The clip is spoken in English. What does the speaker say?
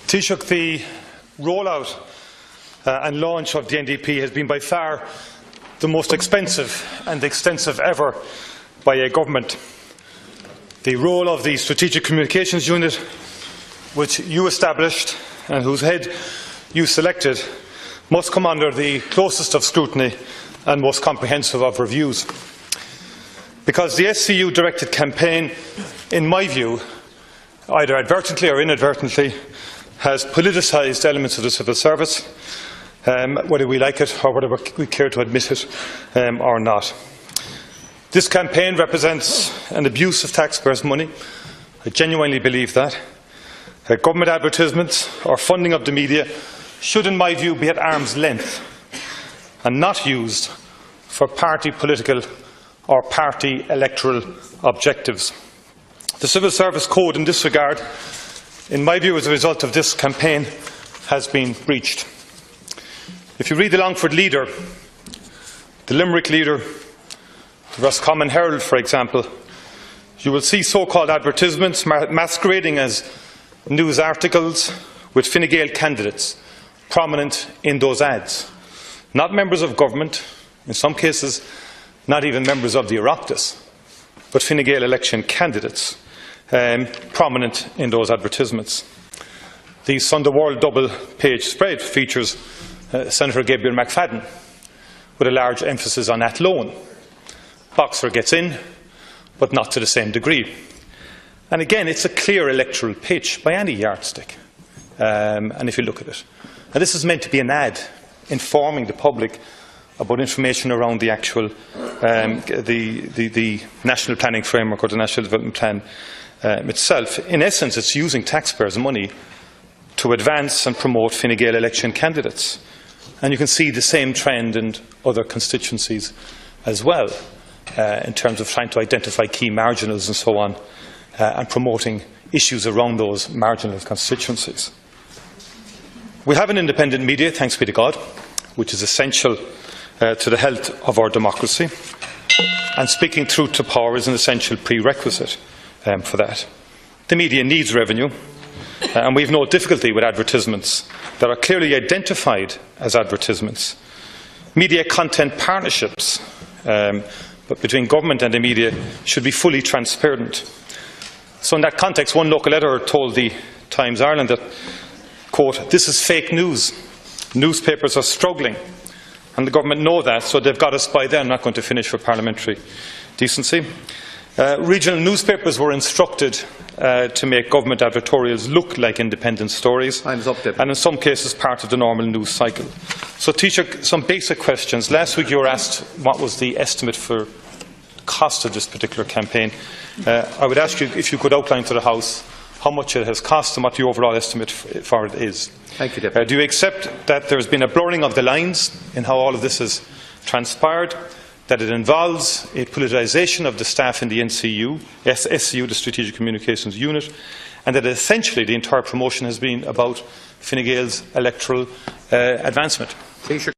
Taoiseach, the rollout and launch of the NDP has been by far the most expensive and extensive ever by a government. The role of the Strategic Communications Unit, which you established and whose head you selected, must come under the closest of scrutiny and most comprehensive of reviews. Because the SCU-directed campaign, in my view, either advertently or inadvertently, has politicised elements of the civil service, whether we like it or whether we care to admit it or not. This campaign represents an abuse of taxpayers' money. I genuinely believe that. Government advertisements or funding of the media should, in my view, be at arm's length and not used for party political or party electoral objectives. The Civil Service Code in this regard, in my view, as a result of this campaign, has been breached. If you read the Longford Leader, the Limerick Leader, the Roscommon Herald, for example, you will see so-called advertisements masquerading as news articles with Fine Gael candidates prominent in those ads. Not members of government, in some cases not even members of the Oireachtas, but Fine Gael election candidates prominent in those advertisements. The Sunday World double-page spread features Senator Gabriel McFadden with a large emphasis on Athlone. Boxer gets in, but not to the same degree. And again, it's a clear electoral pitch by any yardstick, and if you look at it. And this is meant to be an ad informing the public about information around the actual the National Planning Framework or the National Development Plan itself. In essence, it's using taxpayers' money to advance and promote Fine Gael election candidates. And you can see the same trend in other constituencies as well, in terms of trying to identify key marginals and so on, and promoting issues around those marginal constituencies. We have an independent media, thanks be to God, which is essential to the health of our democracy, and speaking truth to power is an essential prerequisite for that. The media needs revenue, and we have no difficulty with advertisements that are clearly identified as advertisements. Media content partnerships but between government and the media should be fully transparent. So in that context, one local editor told the Times Ireland that, quote, "This is fake news. Newspapers are struggling, and the government know that, so they've got us by then." Not going to finish for parliamentary decency. Regional newspapers were instructed to make government advertorials look like independent stories, and in some cases part of the normal news cycle. So, Taoiseach, some basic questions. Last week you were asked what was the estimate for the cost of this particular campaign. I would ask you if you could outline to the House how much it has cost and what the overall estimate for it is. Thank you, Deputy. Do you accept that there has been a blurring of the lines in how all of this has transpired, that it involves a politicisation of the staff in the SCU, the Strategic Communications Unit, and that essentially the entire promotion has been about Fine Gael's electoral advancement? Taoiseach.